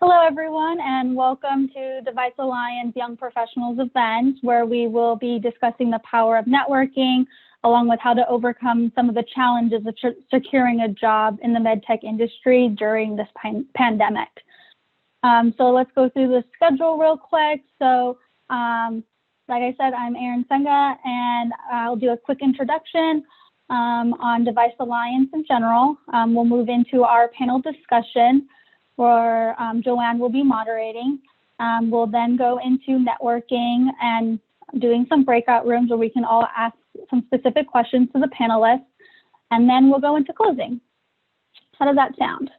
Hello, everyone, and welcome to DeviceAlliance Young Professionals event, where we will be discussing the power of networking, along with how to overcome some of the challenges of securing a job in the MedTech industry during this pandemic. So let's go through the schedule real quick. So, like I said, I'm Erin Senga, and I'll do a quick introduction on DeviceAlliance in general. We'll move into our panel discussion, where Joanne will be moderating. We'll then go into networking and doing some breakout rooms where we can all ask some specific questions to the panelists, and then we'll go into closing. How does that sound?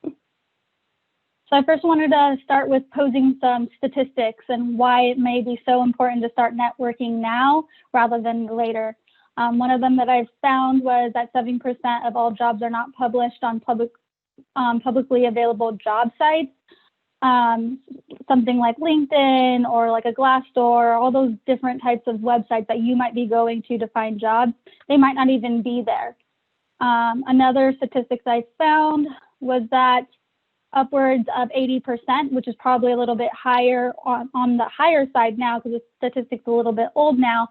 So I first wanted to start with posing some statistics and why it may be so important to start networking now rather than later. One of them that I found was that 7% of all jobs are not published on publicly available job sites, something like LinkedIn or like a Glassdoor, all those different types of websites that you might be going to find jobs. They might not even be there. Another statistics I found was that upwards of 80%, which is probably a little bit higher on the higher side now because the statistic's a little bit old now,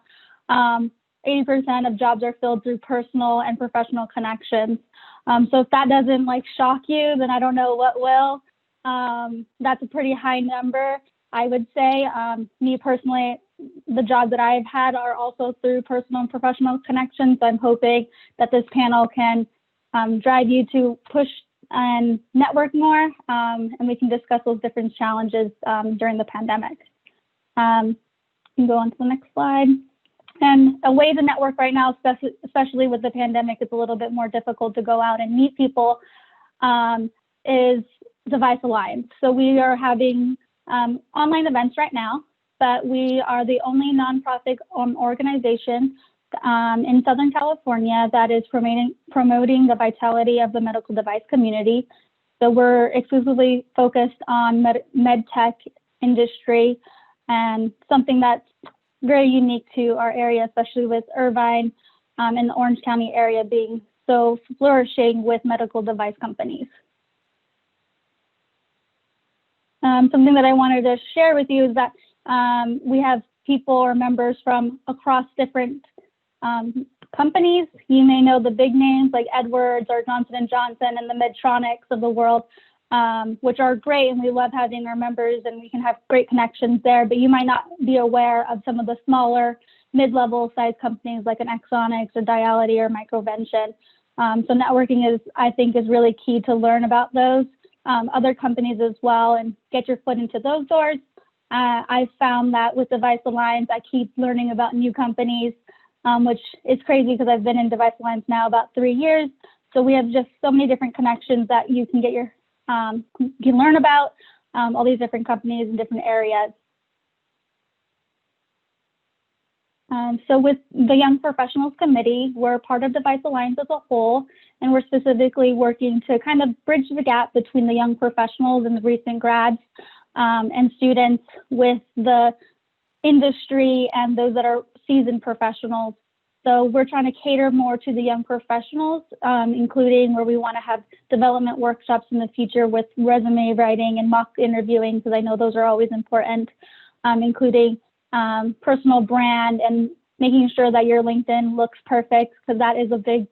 80% of jobs are filled through personal and professional connections. So if that doesn't like shock you, then I don't know what will. That's a pretty high number, I would say. Me personally, the jobs that I've had are also through personal and professional connections. So I'm hoping that this panel can drive you to push and network more, and we can discuss those different challenges during the pandemic. You can go on to the next slide. And a way to network right now, especially with the pandemic, it's a little bit more difficult to go out and meet people, is DeviceAlliance. So we are having online events right now, but we are the only nonprofit organization in Southern California that is promoting the vitality of the medical device community. So we're exclusively focused on MedTech industry, and something that's very unique to our area, especially with Irvine and the Orange County area being so flourishing with medical device companies. Something that I wanted to share with you is that we have people or members from across different companies. You may know the big names like Edwards or Johnson & Johnson and the Medtronics of the world, which are great, and we love having our members and we can have great connections there, but you might not be aware of some of the smaller mid-level size companies like an Exonics or Diality or Microvention. So networking is, I think, is really key to learn about those other companies as well and get your foot into those doors. I found that with DeviceAlliance, I keep learning about new companies, which is crazy because I've been in DeviceAlliance now about 3 years. So we have just so many different connections that you can get your you can learn about all these different companies in different areas. So with the Young Professionals Committee, we're part of DeviceAlliance as a whole, and we're specifically working to kind of bridge the gap between the young professionals and the recent grads and students with the industry and those that are seasoned professionals. So we're trying to cater more to the young professionals, including where we want to have development workshops in the future with resume writing and mock interviewing, because I know those are always important, including personal brand and making sure that your LinkedIn looks perfect, because that is a big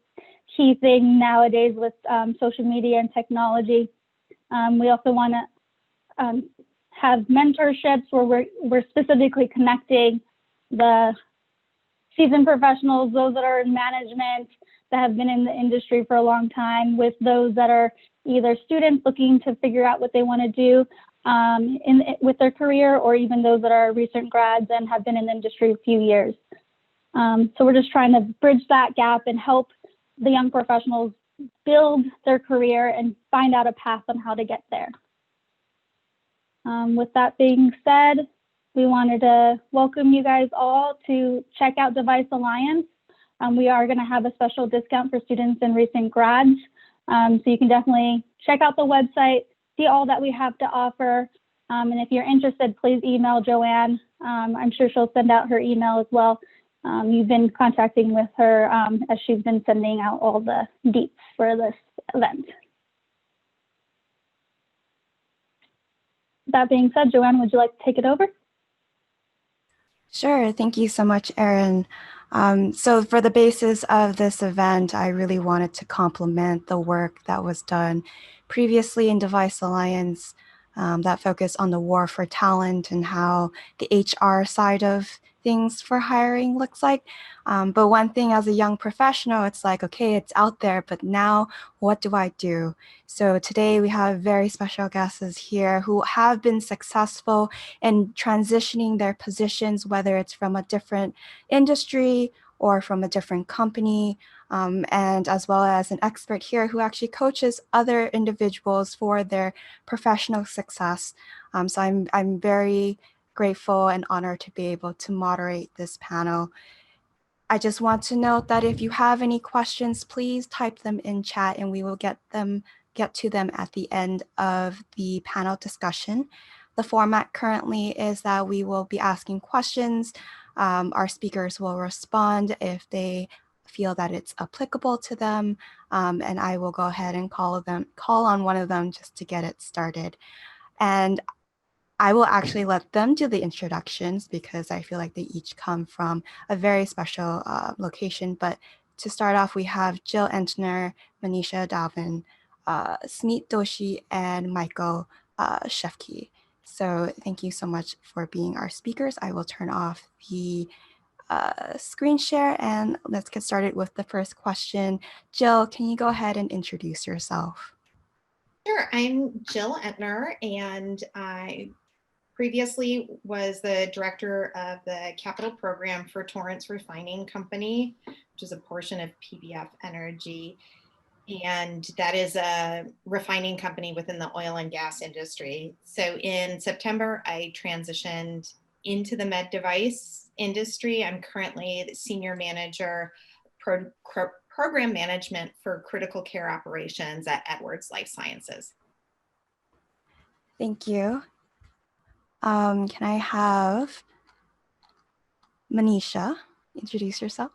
key thing nowadays with social media and technology. We also want to have mentorships where we're specifically connecting the seasoned professionals, those that are in management, that have been in the industry for a long time, with those that are either students looking to figure out what they want to do with their career, or even those that are recent grads and have been in the industry a few years. So we're just trying to bridge that gap and help the young professionals build their career and find out a path on how to get there. With that being said, we wanted to welcome you guys all to check out DeviceAlliance. We are going to have a special discount for students and recent grads. So you can definitely check out the website, see all that we have to offer. And if you're interested, please email Joanne. I'm sure she'll send out her email as well. You've been contacting with her as she's been sending out all the deets for this event. that being said, Joanne, would you like to take it over? Sure. Thank you so much, Erin. So for the basis of this event, I really wanted to compliment the work that was done previously in DeviceAlliance that focused on the war for talent and how the HR side of things for hiring looks like. But one thing as a young professional, it's like, okay, it's out there, but now what do I do? So today we have very special guests here who have been successful in transitioning their positions, whether it's from a different industry or from a different company, and as well as an expert here who actually coaches other individuals for their professional success. So I'm very grateful and honored to be able to moderate this panel. I just want to note that if you have any questions, please type them in chat and we will get to them at the end of the panel discussion. The format currently is that we will be asking questions. Our speakers will respond if they feel that it's applicable to them, and I will go ahead and call on one of them just to get it started. And I will actually let them do the introductions because I feel like they each come from a very special location. But to start off, we have Jill Entner, Manisha, Dhawan, Smeet, Doshi, and Michael Schefke. So thank you so much for being our speakers. I will turn off the screen share and let's get started with the first question. Jill, can you go ahead and introduce yourself? Sure, I'm Jill Entner, and I previously was the director of the capital program for Torrance Refining Company, which is a portion of PBF Energy. And that is a refining company within the oil and gas industry. So in September, I transitioned into the med device industry. I'm currently the senior manager, program management for critical care operations at Edwards Lifesciences. Thank you. Can I have Manisha introduce yourself?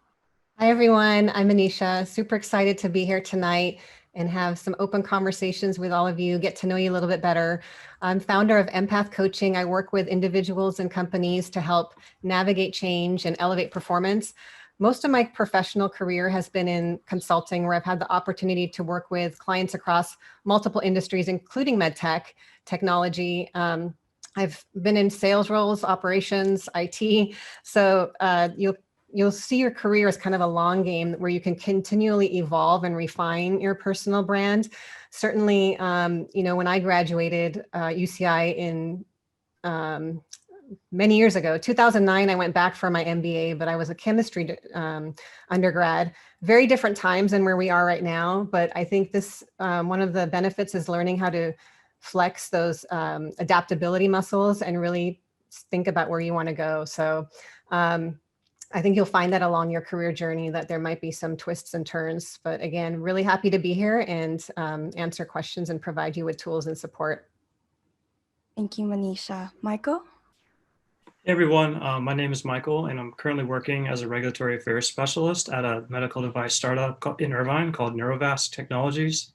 Hi, everyone. I'm Manisha. Super excited to be here tonight and have some open conversations with all of you, get to know you a little bit better. I'm founder of MPath Coaching. I work with individuals and companies to help navigate change and elevate performance. Most of my professional career has been in consulting, where I've had the opportunity to work with clients across multiple industries, including medtech, technology. I've been in sales roles, operations, IT. So you'll see your career as kind of a long game where you can continually evolve and refine your personal brand. Certainly, when I graduated UCI in many years ago, 2009, I went back for my MBA, but I was a chemistry undergrad. Very different times than where we are right now. But I think this, one of the benefits is learning how to flex those adaptability muscles and really think about where you want to go. So I think you'll find that along your career journey that there might be some twists and turns, but again, really happy to be here and answer questions and provide you with tools and support. Thank you, Manisha. Michael? Hey everyone, my name is Michael and I'm currently working as a regulatory affairs specialist at a medical device startup in Irvine called Neurovasc Technologies.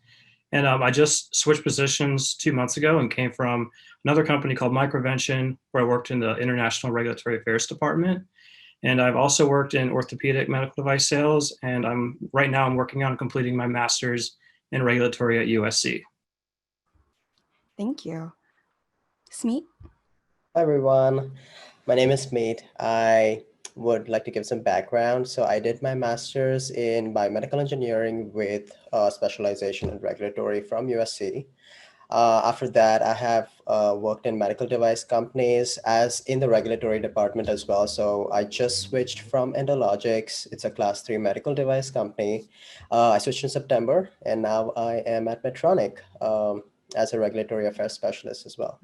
And I just switched positions 2 months ago and came from another company called Microvention, where I worked in the International Regulatory Affairs Department. And I've also worked in orthopedic medical device sales, and right now I'm working on completing my master's in regulatory at USC. Thank you. Smeet? Hi everyone, my name is Smeet. I would like to give some background. So I did my master's in biomedical engineering with specialization in regulatory from USC. After that, I have worked in medical device companies as in the regulatory department as well. So I just switched from Endologics. It's a class 3 medical device company. I switched in September and now I am at Medtronic as a regulatory affairs specialist as well.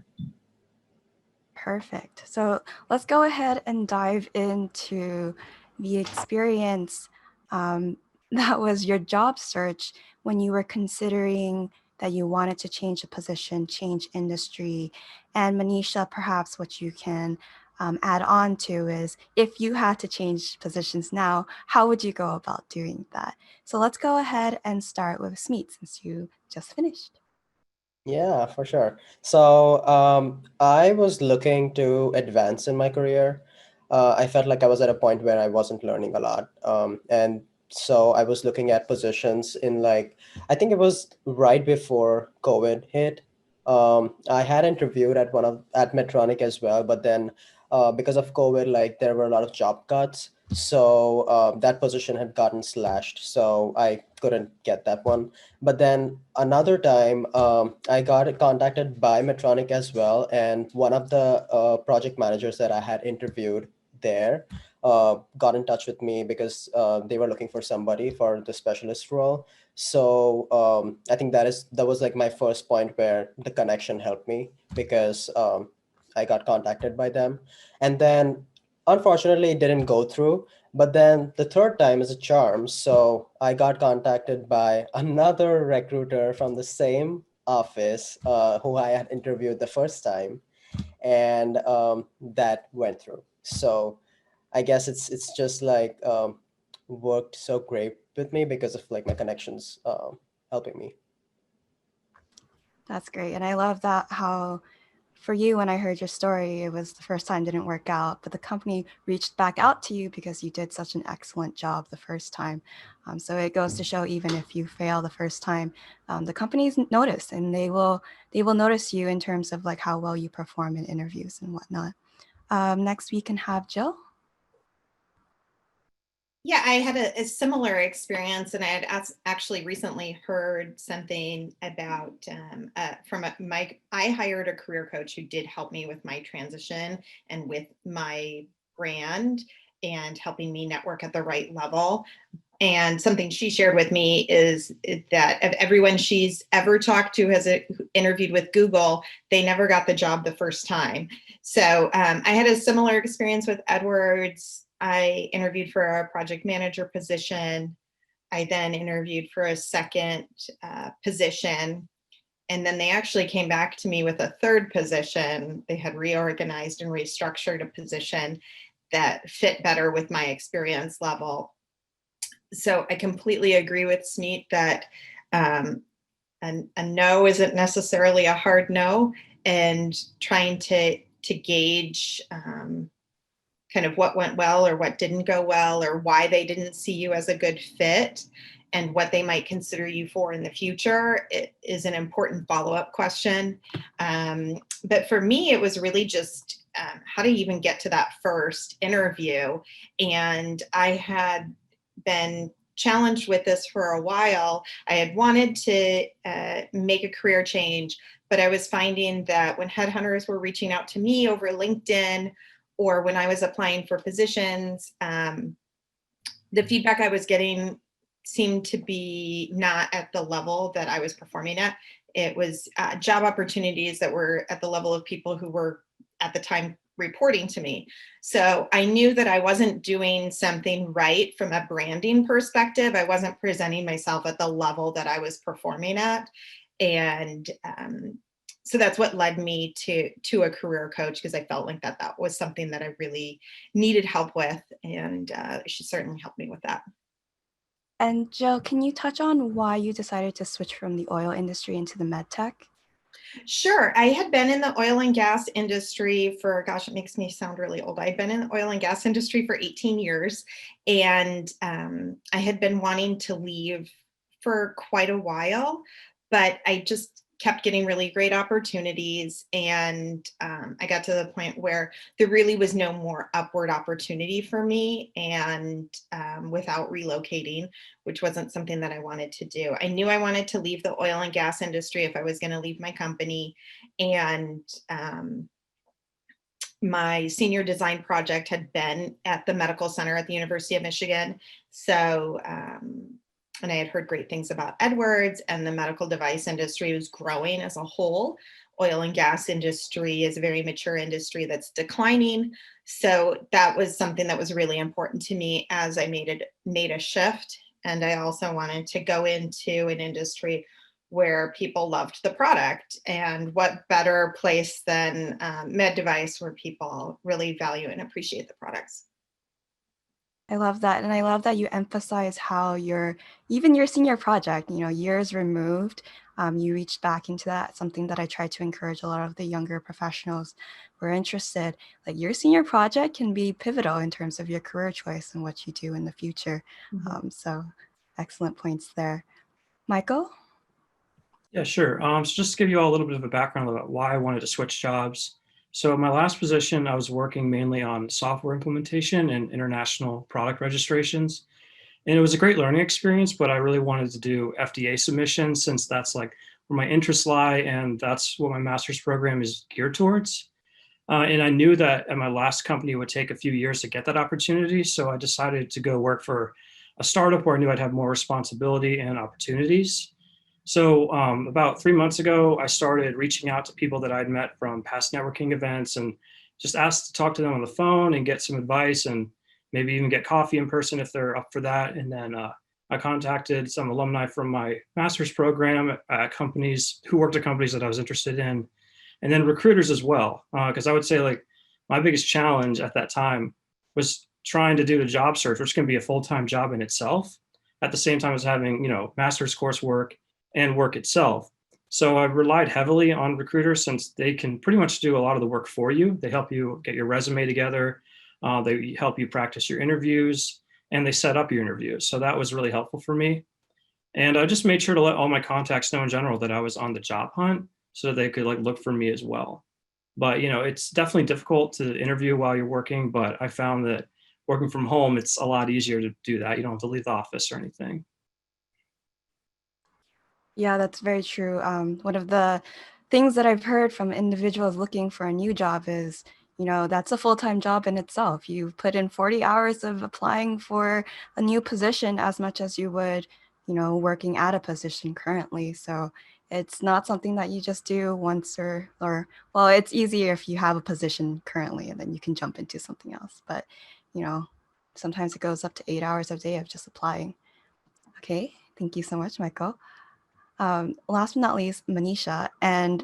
Perfect. So let's go ahead and dive into the experience that was your job search when you were considering that you wanted to change a position, change industry. And Manisha, perhaps what you can add on to is if you had to change positions now, how would you go about doing that? So let's go ahead and start with Smeet since you just finished. Yeah, for sure. So I was looking to advance in my career. I felt like I was at a point where I wasn't learning a lot. And so I was looking at positions in like, I think it was right before COVID hit. I had interviewed at Medtronic as well, but then because of COVID, like there were a lot of job cuts. So that position had gotten slashed. So I couldn't get that one. But then another time, I got contacted by Medtronic as well, and one of the project managers that I had interviewed there got in touch with me because they were looking for somebody for the specialist role. So I think that was like my first point where the connection helped me because I got contacted by them, and then unfortunately it didn't go through. But then the third time is a charm. So I got contacted by another recruiter from the same office who I had interviewed the first time, and that went through. So I guess it's just like worked so great with me because of like my connections helping me. That's great. And I love that how for you, when I heard your story, it was the first time didn't work out, but the company reached back out to you because you did such an excellent job the first time. So it goes to show even if you fail the first time, the companies notice and they will notice you in terms of like how well you perform in interviews and whatnot. Next we can have Jill. Yeah, I had a similar experience, and I had actually recently heard something about I hired a career coach who did help me with my transition and with my brand and helping me network at the right level. And something she shared with me is that of everyone she's ever talked to has interviewed with Google, they never got the job the first time. So I had a similar experience with Edwards. I interviewed for a project manager position. I then interviewed for a second position. And then they actually came back to me with a third position. They had reorganized and restructured a position that fit better with my experience level. So I completely agree with Smeet that a no isn't necessarily a hard no, and trying to gauge kind of what went well or what didn't go well, or why they didn't see you as a good fit and what they might consider you for in the future, it is an important follow-up question. But for me, it was really just how to even get to that first interview. And I had been challenged with this for a while. I had wanted to make a career change, but I was finding that when headhunters were reaching out to me over LinkedIn, or when I was applying for positions, the feedback I was getting seemed to be not at the level that I was performing at. It was job opportunities that were at the level of people who were at the time reporting to me. So I knew that I wasn't doing something right from a branding perspective. I wasn't presenting myself at the level that I was performing at. And so that's what led me to a career coach, because I felt like that was something that I really needed help with, and she certainly helped me with that. And Jill, can you touch on why you decided to switch from the oil industry into the med tech? Sure. I had been in the oil and gas industry for, gosh, it makes me sound really old. I'd been in the oil and gas industry for 18 years, and I had been wanting to leave for quite a while, but I just kept getting really great opportunities. And I got to the point where there really was no more upward opportunity for me, and without relocating, which wasn't something that I wanted to do. I knew I wanted to leave the oil and gas industry if I was going to leave my company. And my senior design project had been at the medical center at the University of Michigan. So, and I had heard great things about Edwards, and the medical device industry was growing as a whole. Oil and gas industry is a very mature industry that's declining. So that was something that was really important to me as I made a shift. And I also wanted to go into an industry where people loved the product, and what better place than med device, where people really value and appreciate the products. I love that. And I love that you emphasize how even your senior project, years removed, you reached back into that, something that I try to encourage a lot of the younger professionals who are interested. Like your senior project can be pivotal in terms of your career choice and what you do in the future. So excellent points there. Michael? Yeah, sure. So just to give you all a little bit of a background about why I wanted to switch jobs. So my last position, I was working mainly on software implementation and international product registrations. And it was a great learning experience, but I really wanted to do FDA submissions since that's like where my interests lie and that's what my master's program is geared towards. And I knew that at my last company it would take a few years to get that opportunity. So I decided to go work for a startup where I knew I'd have more responsibility and opportunities. So about 3 months ago, I started reaching out to people that I'd met from past networking events and just asked to talk to them on the phone and get some advice and maybe even get coffee in person if they're up for that. And then I contacted some alumni from my master's program at companies who worked at companies that I was interested in, and then recruiters as well. Because I would say like my biggest challenge at that time was trying to do the job search, which can be a full-time job in itself, at the same time as having, master's coursework and work itself. So I relied heavily on recruiters since they can pretty much do a lot of the work for you. They help you get your resume together. They help you practice your interviews and they set up your interviews. So that was really helpful for me. And I just made sure to let all my contacts know in general that I was on the job hunt so that they could like look for me as well. But, it's definitely difficult to interview while you're working, but I found that working from home, it's a lot easier to do that. You don't have to leave the office or anything. Yeah, that's very true. One of the things that I've heard from individuals looking for a new job is, that's a full-time job in itself. You put in 40 hours of applying for a new position as much as you would, working at a position currently. So it's not something that you just do once or well, it's easier if you have a position currently and then you can jump into something else. But, sometimes it goes up to 8 hours a day of just applying. Okay, thank you so much, Michael. Last but not least, Manisha, and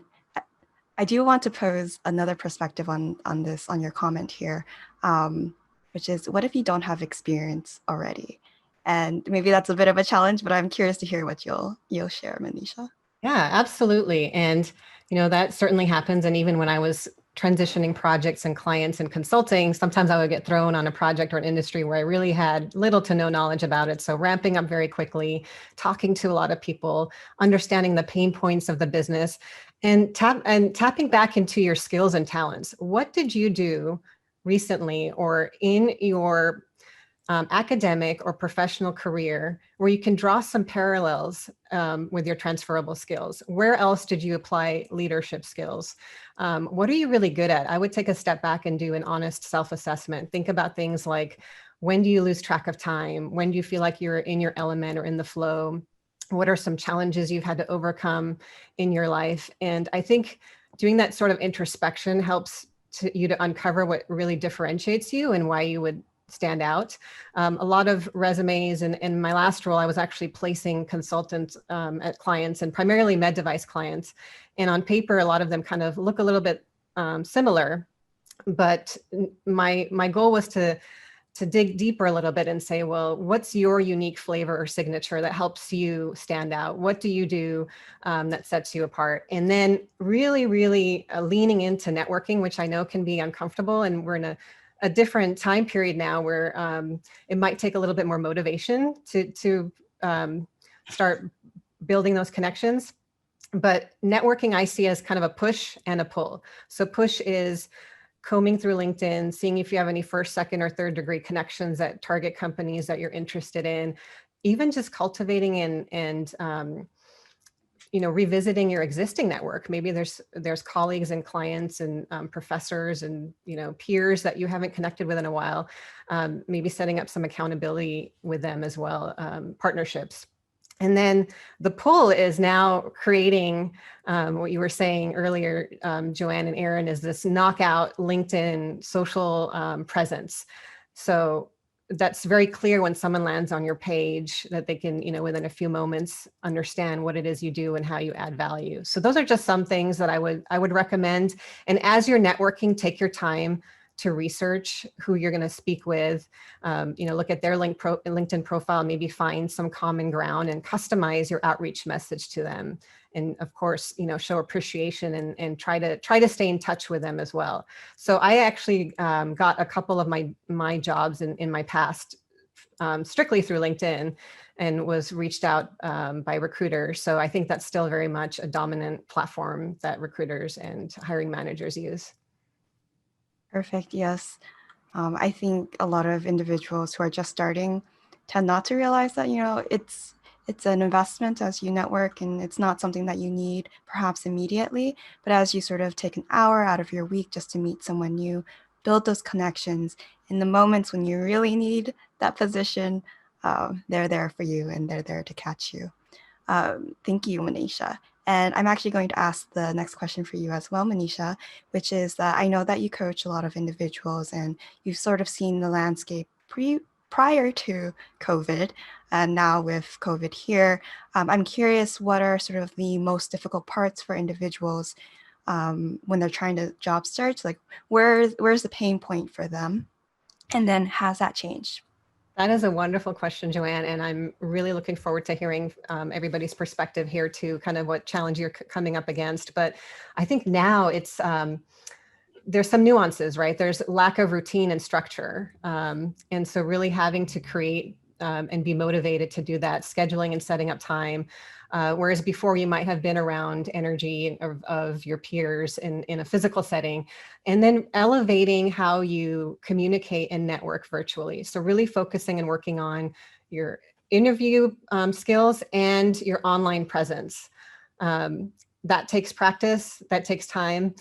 I do want to pose another perspective on your comment here, which is, what if you don't have experience already? And maybe that's a bit of a challenge, but I'm curious to hear what you'll share, Manisha. Yeah, absolutely. And, that certainly happens. And even when I was transitioning projects and clients and consulting, sometimes I would get thrown on a project or an industry where I really had little to no knowledge about it. So ramping up very quickly, talking to a lot of people, understanding the pain points of the business, and tapping back into your skills and talents. What did you do recently or in your academic or professional career where you can draw some parallels with your transferable skills? Where else did you apply leadership skills? What are you really good at? I would take a step back and do an honest self-assessment. Think about things like, when do you lose track of time? When do you feel like you're in your element or in the flow? What are some challenges you've had to overcome in your life? And I think doing that sort of introspection helps you to uncover what really differentiates you and why you would stand out. A lot of resumes, and in my last role, I was actually placing consultants at clients and primarily med device clients. And on paper, a lot of them kind of look a little bit similar, but my goal was to dig deeper a little bit and say, well, what's your unique flavor or signature that helps you stand out? What do you do that sets you apart? And then really, really leaning into networking, which I know can be uncomfortable. And we're in a different time period now where it might take a little bit more motivation to start building those connections. But networking I see as kind of a push and a pull. So push is combing through LinkedIn, seeing if you have any first, second, or third degree connections at target companies that you're interested in, even just cultivating and revisiting your existing network. Maybe there's colleagues and clients and professors and peers that you haven't connected with in a while. Maybe setting up some accountability with them as well, partnerships. And then the pull is now creating what you were saying earlier, Joanne and Aaron, is this knockout LinkedIn social presence. So that's very clear when someone lands on your page that they can, within a few moments, understand what it is you do and how you add value. So those are just some things that I would recommend. And as you're networking, take your time to research who you're going to speak with, look at their LinkedIn profile, maybe find some common ground and customize your outreach message to them. And of course, show appreciation and try to stay in touch with them as well. So I actually got a couple of my jobs in my past strictly through LinkedIn, and was reached out by recruiters. So I think that's still very much a dominant platform that recruiters and hiring managers use. Perfect. Yes. I think a lot of individuals who are just starting tend not to realize that, it's an investment as you network, and it's not something that you need perhaps immediately, but as you sort of take an hour out of your week just to meet someone new, build those connections in the moments when you really need that position, they're there for you and they're there to catch you. Thank you, Manisha. And I'm actually going to ask the next question for you as well, Manisha, which is that I know that you coach a lot of individuals and you've sort of seen the landscape prior to COVID, and now with COVID here. I'm curious, what are sort of the most difficult parts for individuals when they're trying to job search? Like, where's the pain point for them? And then has that changed? That is a wonderful question, Joanne, and I'm really looking forward to hearing everybody's perspective here too, kind of what challenge you're coming up against. But I think now it's, there's some nuances, right? There's lack of routine and structure. And so really having to create and be motivated to do that, scheduling and setting up time. Whereas before you might have been around energy of your peers in a physical setting, and then elevating how you communicate and network virtually. So really focusing and working on your interview skills and your online presence. That takes practice, that takes time.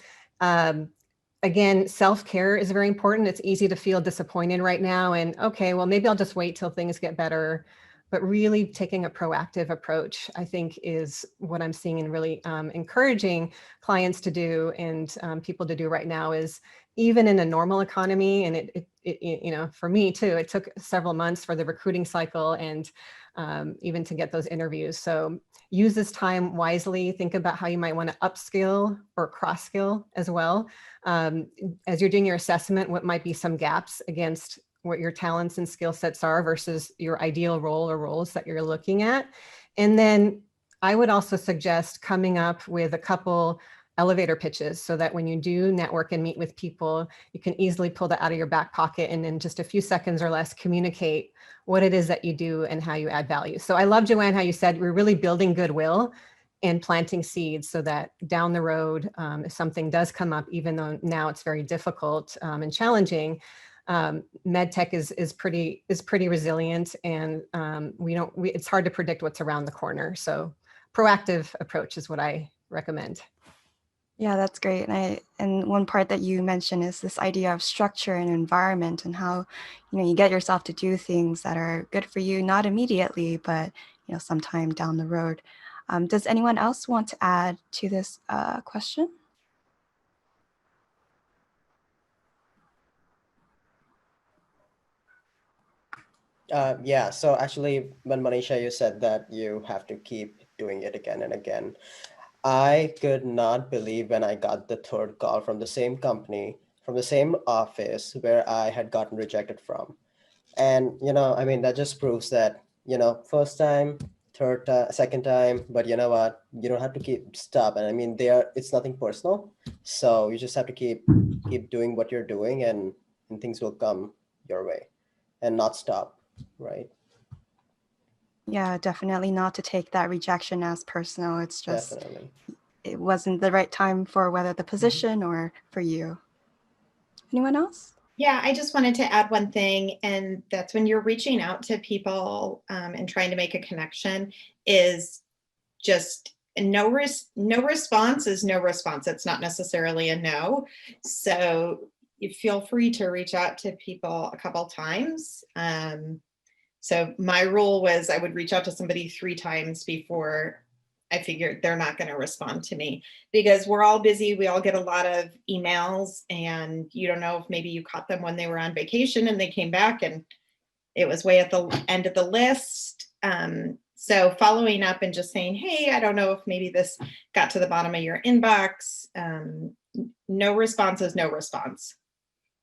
Again, self-care is very important. It's easy to feel disappointed right now and, okay, well, maybe I'll just wait till things get better. But really taking a proactive approach, I think, is what I'm seeing and really encouraging clients to do and people to do right now. Is even in a normal economy, and it for me too, it took several months for the recruiting cycle and even to get those interviews. So use this time wisely. Think about how you might want to upskill or cross-skill as well. As you're doing your assessment, what might be some gaps against what your talents and skill sets are versus your ideal role or roles that you're looking at. And then I would also suggest coming up with a couple elevator pitches so that when you do network and meet with people, you can easily pull that out of your back pocket and in just a few seconds or less communicate what it is that you do and how you add value. So I love, Joanne, how you said we're really building goodwill and planting seeds so that down the road, if something does come up, even though now it's very difficult and challenging, MedTech is pretty resilient, and it's hard to predict what's around the corner. So proactive approach is what I recommend. Yeah, that's great. And one part that you mentioned is this idea of structure and environment, and how, you get yourself to do things that are good for you, not immediately, but, sometime down the road. Does anyone else want to add to this question? Yeah, so actually, when Manisha, you said that you have to keep doing it again and again, I could not believe when I got the third call from the same company, from the same office where I had gotten rejected from. And, that just proves that, first time, third time, second time, but you know what? You don't have to stop. And it's nothing personal. So you just have to keep doing what you're doing, and things will come your way and not stop, right? Yeah, definitely not to take that rejection as personal. It's just, Definitely. It wasn't the right time for whether the position or for you. Anyone else? Yeah, I just wanted to add one thing, and that's when you're reaching out to people and trying to make a connection, is just no response is no response. It's not necessarily a no. So you feel free to reach out to people a couple times. So my rule was I would reach out to somebody 3 times before I figured they're not going to respond to me, because we're all busy. We all get a lot of emails, and you don't know if maybe you caught them when they were on vacation and they came back and it was way at the end of the list. So following up and just saying, hey, I don't know if maybe this got to the bottom of your inbox. No response is no response.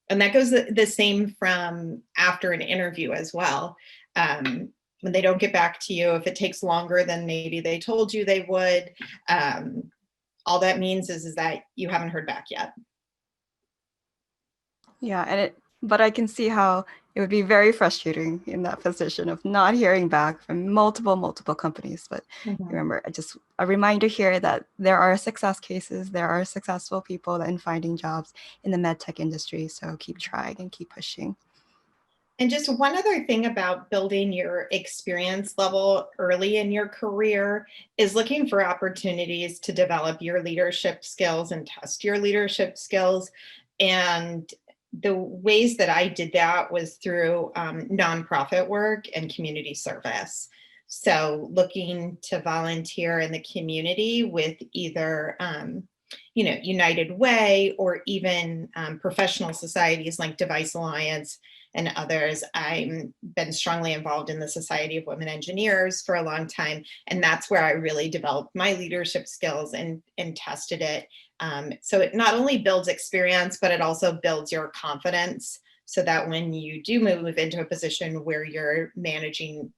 And that goes the same from after an interview as well. When they don't get back to you, if it takes longer than maybe they told you they would, all that means is that you haven't heard back yet. Yeah, but I can see how it would be very frustrating in that position of not hearing back from multiple companies. But remember, a reminder here that there are success cases, there are successful people in finding jobs in the medtech industry. So keep trying and keep pushing. And just one other thing about building your experience level early in your career is looking for opportunities to develop your leadership skills and test your leadership skills. And the ways that I did that was through nonprofit work and community service. So looking to volunteer in the community with either United Way or even professional societies like DeviceAlliance and others. I've been strongly involved in the Society of Women Engineers for a long time. And that's where I really developed my leadership skills and tested it. So it not only builds experience, but it also builds your confidence so that when you do move into a position where you're managing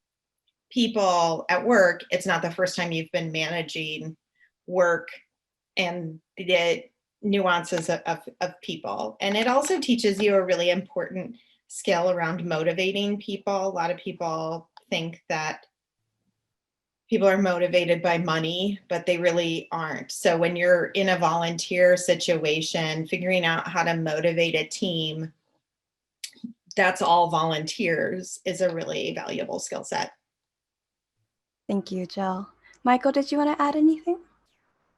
people at work, it's not the first time you've been managing work and the nuances of people. And it also teaches you a really important skill around motivating people. A lot of people think that people are motivated by money, but they really aren't. So when you're in a volunteer situation, figuring out how to motivate a team that's all volunteers is a really valuable skill set. Thank you, Jill. Michael, did you want to add anything?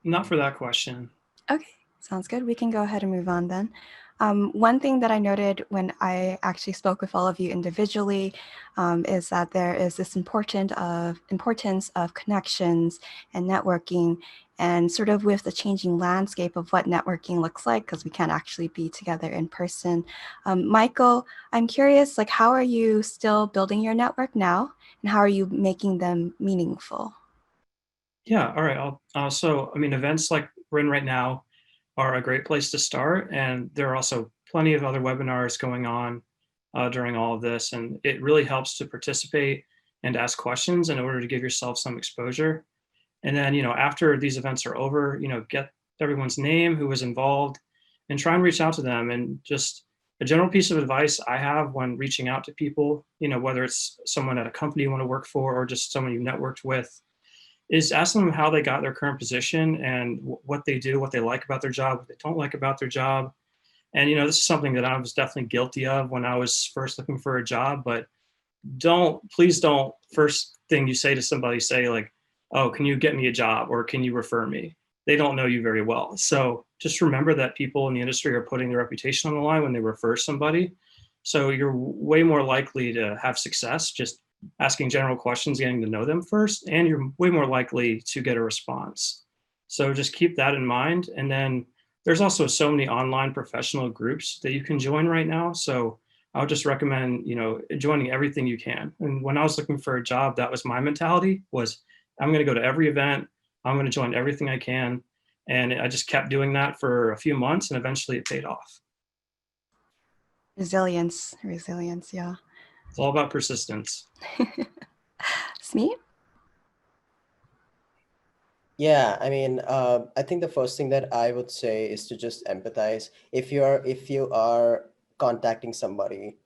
Not for that question. Okay, sounds good. We can go ahead and move on then. One thing that I noted when I actually spoke with all of you individually is that there is this importance of connections and networking, and sort of with the changing landscape of what networking looks like, because we can't actually be together in person. Michael, I'm curious, like, how are you still building your network now, and how are you making them meaningful? Yeah, all right. So, I mean, events like we're in right now are a great place to start. And there are also plenty of other webinars going on during all of this. And it really helps to participate and ask questions in order to give yourself some exposure. And then, after these events are over, get everyone's name, who was involved, and try and reach out to them. And just a general piece of advice I have when reaching out to people, whether it's someone at a company you want to work for or just someone you networked with, is ask them how they got their current position and what they do, what they like about their job, what they don't like about their job. And, this is something that I was definitely guilty of when I was first looking for a job, but please don't, first thing you say to somebody, say like, oh, can you get me a job or can you refer me? They don't know you very well. So just remember that people in the industry are putting their reputation on the line when they refer somebody. So you're way more likely to have success just asking general questions, getting to know them first, and you're way more likely to get a response. So just keep that in mind. And then there's also so many online professional groups that you can join right now. So I would just recommend, joining everything you can. And when I was looking for a job, that was my mentality, was I'm going to go to every event. I'm going to join everything I can. And I just kept doing that for a few months, and eventually it paid off. Resilience, yeah. It's all about persistence. Smeet? Yeah, I mean, I think the first thing that I would say is to just empathize. If you are contacting somebody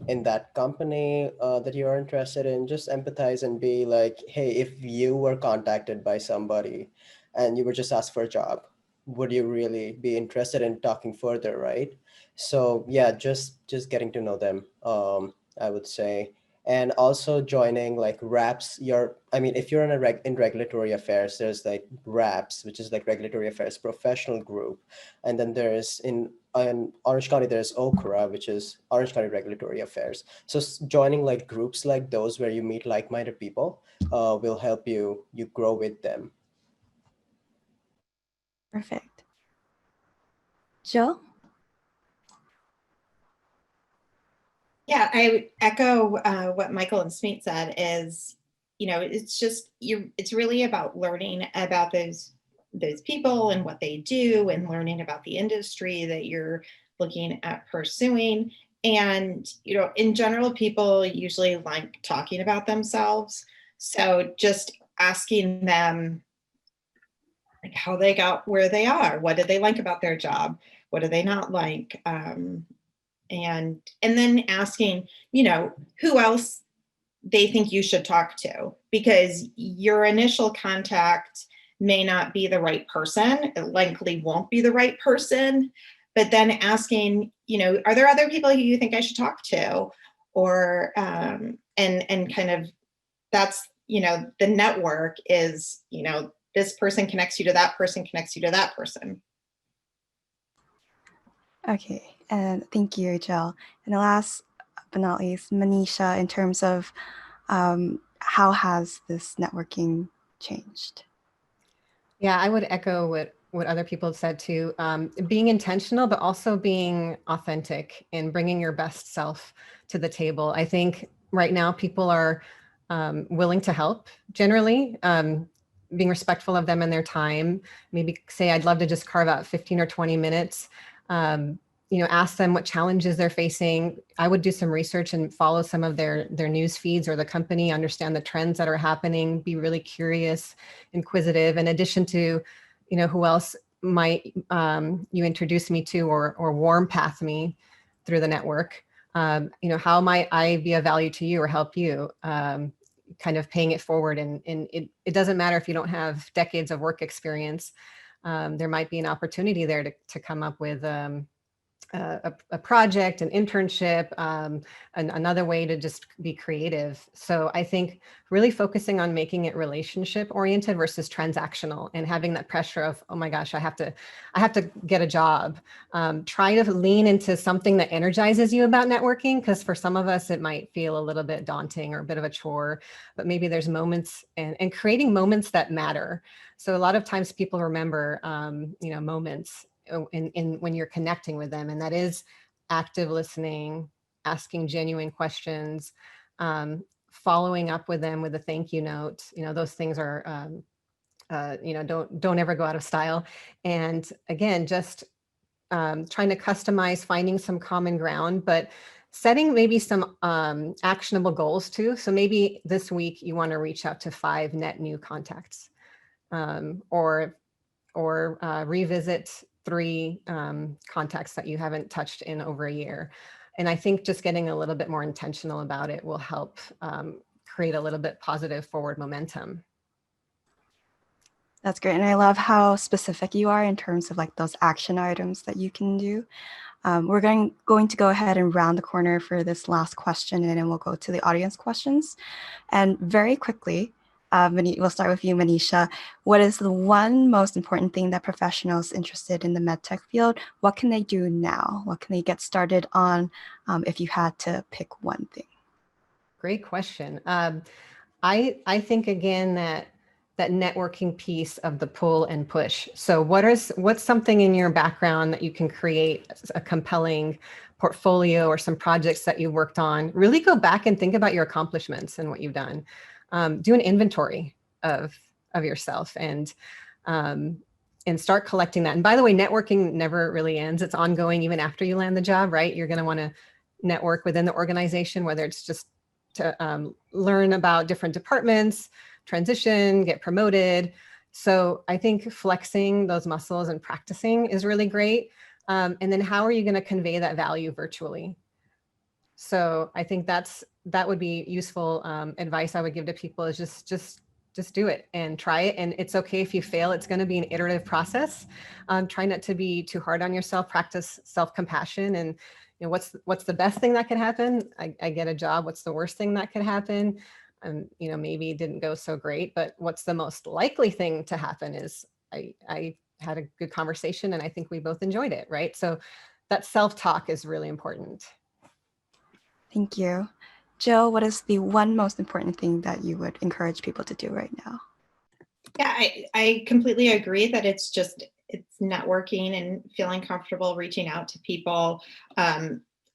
in that company that you are interested in, just empathize and be like, hey, if you were contacted by somebody and you were just asked for a job, would you really be interested in talking further, right? So yeah, just getting to know them, I would say. And also joining like RAPS, if you're in regulatory affairs, there's like RAPS, which is like Regulatory Affairs Professional Group. And then there's in Orange County, there's OCRA, which is Orange County Regulatory Affairs. So joining like groups like those where you meet like-minded people will help you grow with them. Perfect. Jill? Yeah, I echo what Michael and Smeet said is, it's really about learning about those people and what they do and learning about the industry that you're looking at pursuing. And, in general, people usually like talking about themselves. So just asking them like how they got where they are, what did they like about their job, what do they not like, and then asking, who else they think you should talk to, because your initial contact may not be the right person. It likely won't be the right person. But then asking, are there other people who you think I should talk to? Or, and kind of that's, the network is, this person connects you to that person, connects you to that person. Okay, and thank you, Jill. And the last but not least, Manisha, in terms of how has this networking changed? Yeah, I would echo what other people have said too. Being intentional, but also being authentic and bringing your best self to the table. I think right now people are willing to help generally, being respectful of them and their time. Maybe say, I'd love to just carve out 15 or 20 minutes. Ask them what challenges they're facing. I would do some research and follow some of their news feeds or the company, understand the trends that are happening, be really curious, inquisitive, in addition to, who else might you introduce me to or warm path me through the network. How might I be of value to you or help you? Kind of paying it forward. And it doesn't matter if you don't have decades of work experience. There might be an opportunity there to come up with a project, an internship, another way to just be creative. So I think really focusing on making it relationship oriented versus transactional, and having that pressure of, oh my gosh, I have to get a job. Try to lean into something that energizes you about networking, because for some of us, it might feel a little bit daunting or a bit of a chore, but maybe there's moments and creating moments that matter. So a lot of times people remember, moments in when you're connecting with them, and that is active listening, asking genuine questions, following up with them with a thank you note. Those things are, don't ever go out of style. And again, just trying to customize, finding some common ground, but setting maybe some actionable goals too. So maybe this week you want to reach out to 5 net new contacts, or revisit 3 contacts that you haven't touched in over a year. And I think just getting a little bit more intentional about it will help create a little bit positive forward momentum. That's great. And I love how specific you are in terms of like those action items that you can do. We're going to go ahead and round the corner for this last question, and then we'll go to the audience questions. And very quickly, we'll start with you, Manisha. What is the one most important thing that professionals interested in the medtech field, what can they do now? What can they get started on if you had to pick one thing? Great question. I think again that networking piece of the pull and push. So what's something in your background that you can create a compelling portfolio or some projects that you worked on? Really go back and think about your accomplishments and what you've done. Do an inventory of yourself and start collecting that. And by the way, networking never really ends. It's ongoing even after you land the job, right? You're going to want to network within the organization, whether it's just to learn about different departments, transition, get promoted. So I think flexing those muscles and practicing is really great. And then how are you going to convey that value virtually? So I think that would be useful advice I would give to people, is just do it and try it. And it's okay if you fail. It's going to be an iterative process. Try not to be too hard on yourself. Practice self-compassion. And what's the best thing that could happen? I get a job. What's the worst thing that could happen? Maybe it didn't go so great, but what's the most likely thing to happen is I had a good conversation and I think we both enjoyed it, right? So that self-talk is really important. Thank you. Jill, what is the one most important thing that you would encourage people to do right now? Yeah, I completely agree that it's networking and feeling comfortable reaching out to people,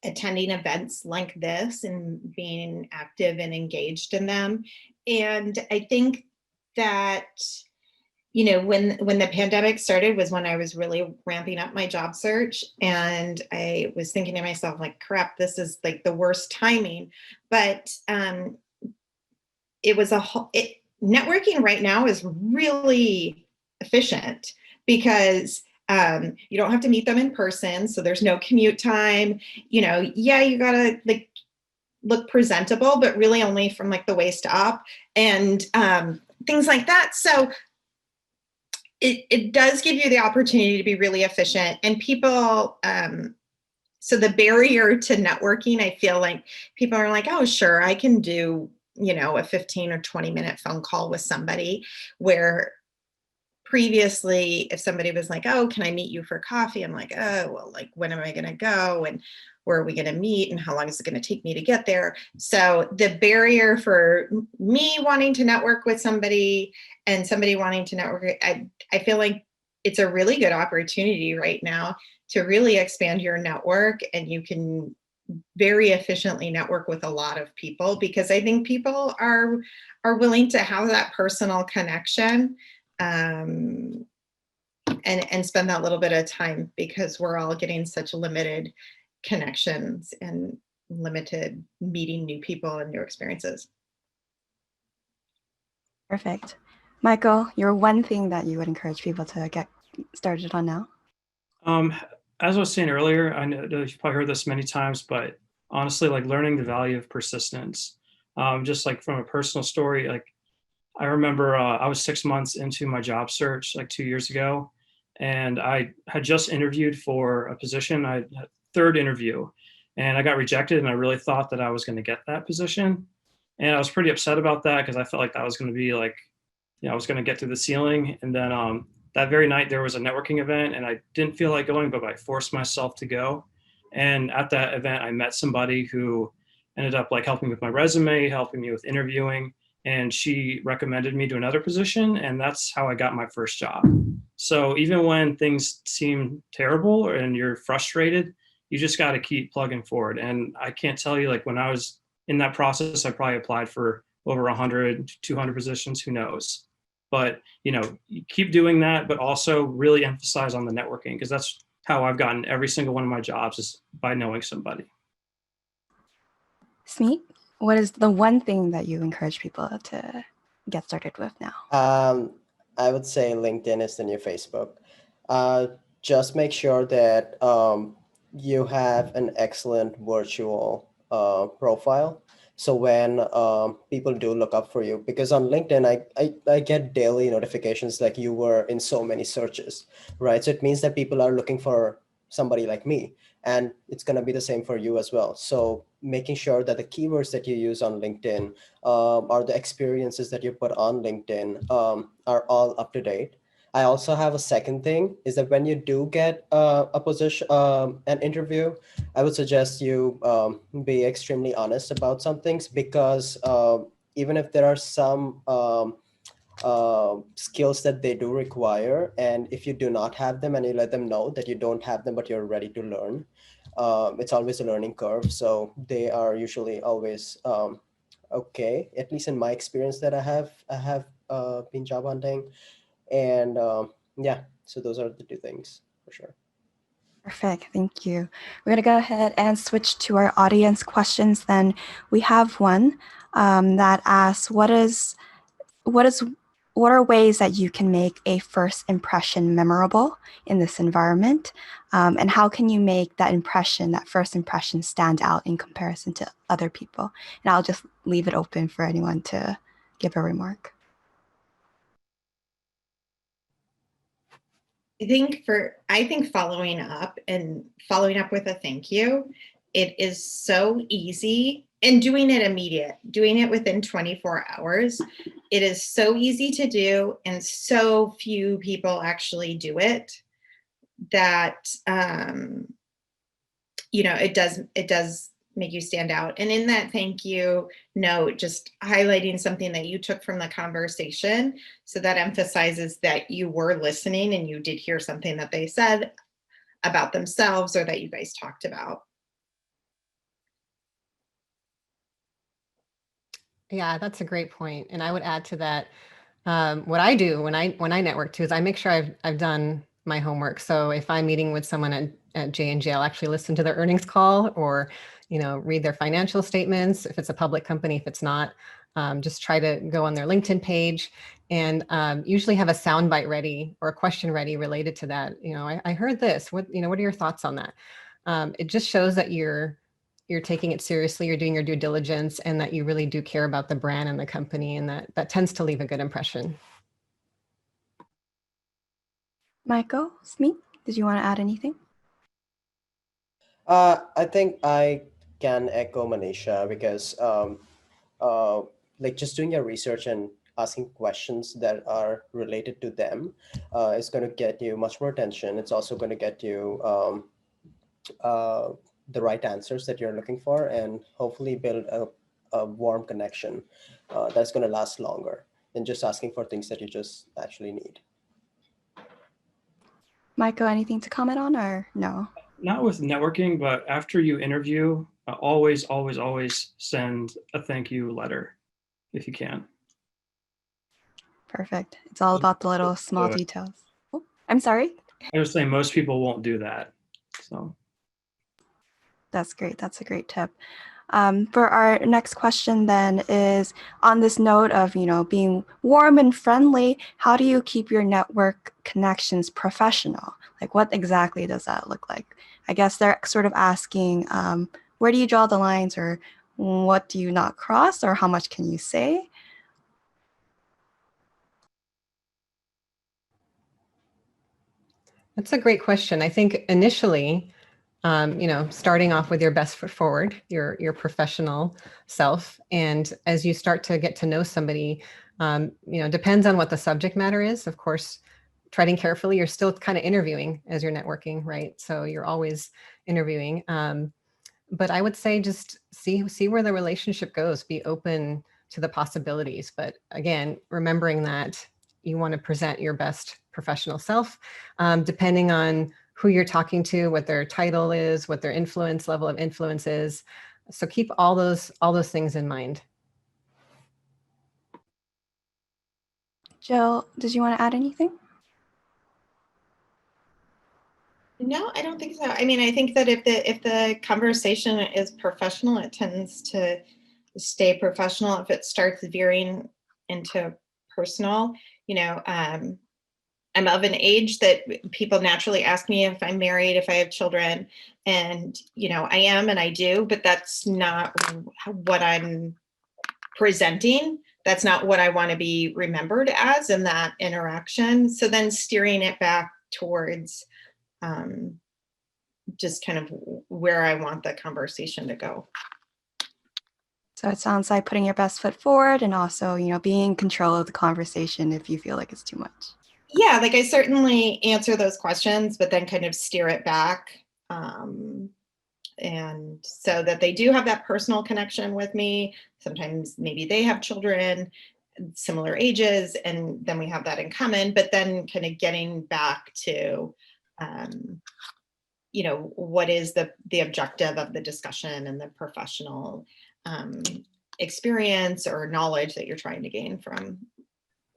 attending events like this and being active and engaged in them. And I think that you know, when the pandemic started was when I was really ramping up my job search, and I was thinking to myself, like, crap, this is like the worst timing. But it was networking right now is really efficient because you don't have to meet them in person, so there's no commute time. You know, yeah, you gotta like look presentable, but really only from like the waist up, and things like that. So it does give you the opportunity to be really efficient, and people, so the barrier to networking, I feel like people are like, oh, sure, I can do, you know, a 15 or 20-minute phone call with somebody, where previously, if somebody was like, oh, can I meet you for coffee? I'm like, oh, well, like, when am I going to go? And where are we going to meet? And how long is it going to take me to get there? So the barrier for me wanting to network with somebody and somebody wanting to network, I feel like it's a really good opportunity right now to really expand your network, and you can very efficiently network with a lot of people, because I think people are willing to have that personal connection, and spend that little bit of time, because we're all getting such limited connections and limited meeting new people and new experiences. Perfect. Michael, your one thing that you would encourage people to get started on now? As I was saying earlier, I know you've probably heard this many times, but honestly, like learning the value of persistence. Just like from a personal story, like I remember I was 6 months into my job search like 2 years ago, and I had just interviewed for a position. I had third interview, and I got rejected, and I really thought that I was going to get that position. And I was pretty upset about that because I felt like that was going to be like, you know, I was going to get through the ceiling. And then that very night there was a networking event, and I didn't feel like going, but I forced myself to go. And at that event, I met somebody who ended up like helping with my resume, helping me with interviewing, and she recommended me to another position, and that's how I got my first job. So even when things seem terrible and you're frustrated, you just got to keep plugging forward. And I can't tell you, like when I was in that process, I probably applied for over 100, 200 positions, who knows? But, you know, you keep doing that, but also really emphasize on the networking, because that's how I've gotten every single one of my jobs, is by knowing somebody. Smeet, what is the one thing that you encourage people to get started with now? I would say LinkedIn is the new Facebook. Just make sure that you have an excellent virtual profile. So when people do look up for you, because on LinkedIn, I get daily notifications like you were in so many searches, right? So it means that people are looking for somebody like me, and it's going to be the same for you as well. So making sure that the keywords that you use on LinkedIn or the experiences that you put on LinkedIn are all up to date. I also have a second thing, is that when you do get a position, an interview, I would suggest you be extremely honest about some things, because even if there are some skills that they do require, and if you do not have them and you let them know that you don't have them but you're ready to learn, it's always a learning curve. So they are usually always okay, at least in my experience that I have been job hunting. And yeah, so those are the two things for sure. Perfect, thank you. We're going to go ahead and switch to our audience questions then. We have one that asks, what are ways that you can make a first impression memorable in this environment? And how can you make that first impression stand out in comparison to other people? And I'll just leave it open for anyone to give a remark. I think following up with a thank you, it is so easy, and doing it within 24 hours. It is so easy to do, and so few people actually do it, that you know, it does make you stand out. And in that thank you note, just highlighting something that you took from the conversation, so that emphasizes that you were listening and you did hear something that they said about themselves or that you guys talked about. Yeah, that's a great point. And I would add to that, What I do when I network too is I make sure I've done my homework. So if I'm meeting with someone at J&J, I'll actually listen to their earnings call or, read their financial statements. If it's a public company, if it's not, just try to go on their LinkedIn page and usually have a soundbite ready or a question ready related to that. I heard this. What are your thoughts on that? It just shows that you're taking it seriously, you're doing your due diligence, and that you really do care about the brand and the company, and that tends to leave a good impression. Michael, Smeet, did you want to add anything? I think I can echo Manisha because like just doing your research and asking questions that are related to them is going to get you much more attention. It's also going to get you the right answers that you're looking for, and hopefully build a warm connection that's going to last longer than just asking for things that you just actually need. Michael, anything to comment on or no? Not with networking, but after you interview, always send a thank you letter if you can. Perfect. It's all about the little small details. Oh, I'm sorry. I was saying most people won't do that. So That's great. That's a great tip. For our next question then is on this note of, being warm and friendly, how do you keep your network connections professional? Like what exactly does that look like? I guess they're sort of asking, where do you draw the lines, or what do you not cross, or how much can you say? That's a great question. I think initially, starting off with your best foot forward, your professional self. And as you start to get to know somebody, depends on what the subject matter is. Of course, treading carefully, you're still kind of interviewing as you're networking, right? So you're always interviewing. But I would say just see where the relationship goes, be open to the possibilities. But again, remembering that you want to present your best professional self, depending on who you're talking to, what their title is, what their level of influence is. So keep all those things in mind. Jill, did you want to add anything? No, I don't think so. I mean, I think that if the conversation is professional, it tends to stay professional. If it starts veering into personal, I'm of an age that people naturally ask me if I'm married, if I have children, and I am, and I do, but that's not what I'm presenting. That's not what I want to be remembered as in that interaction. So then steering it back towards just kind of where I want the conversation to go. So it sounds like putting your best foot forward and also, being in control of the conversation if you feel like it's too much. Yeah, like I certainly answer those questions, but then kind of steer it back. And so that they do have that personal connection with me. Sometimes maybe they have children, similar ages, and then we have that in common, but then kind of getting back to, what is the objective of the discussion and the professional experience or knowledge that you're trying to gain from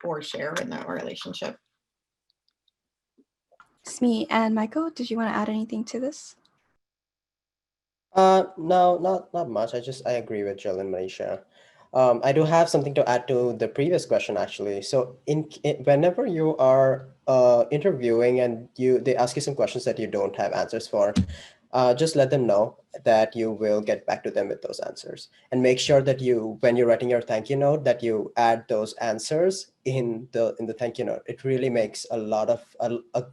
or share in that relationship. Smeet and Michael, did you want to add anything to this? No, not much. I agree with Jill and Manisha. I do have something to add to the previous question, actually. So whenever you are interviewing and they ask you some questions that you don't have answers for, just let them know that you will get back to them with those answers, and make sure that when you're writing your thank you note, that you add those answers in the thank you note. It really makes a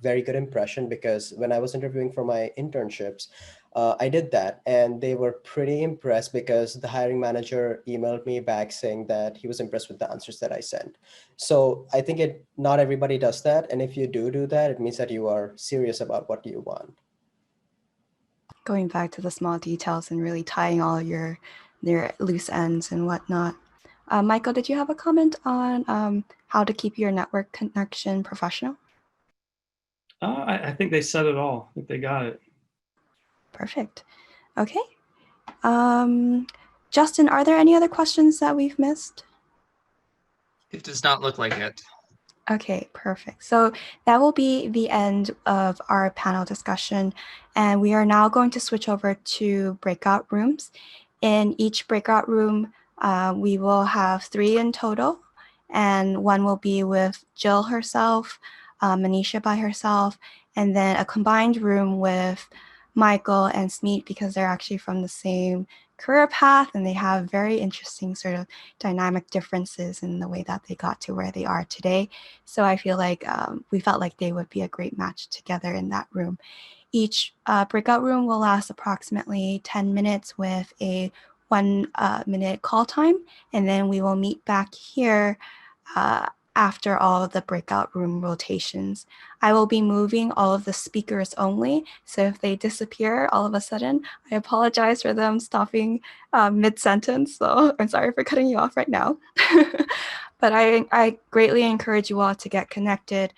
very good impression, because when I was interviewing for my internships, I did that, and they were pretty impressed, because the hiring manager emailed me back saying that he was impressed with the answers that I sent. So I think not everybody does that. And if you do that, it means that you are serious about what you want. Going back to the small details and really tying all your loose ends and whatnot. Michael, did you have a comment on how to keep your network connection professional? I think they said it all. I think they got it. Perfect. Okay. Justin, are there any other questions that we've missed? It does not look like it. Okay, perfect. So that will be the end of our panel discussion. And we are now going to switch over to breakout rooms. In each breakout room, we will have 3 in total. And one will be with Jill herself, Manisha by herself, and then a combined room with Michael and Smeet, because they're actually from the same career path and they have very interesting sort of dynamic differences in the way that they got to where they are today. So I feel like we felt like they would be a great match together in that room. Each breakout room will last approximately 10 minutes with a 1-minute call time, and then we will meet back here after all of the breakout room rotations. I will be moving all of the speakers only, so if they disappear all of a sudden, I apologize for them stopping mid-sentence, so I'm sorry for cutting you off right now. But I greatly encourage you all to get connected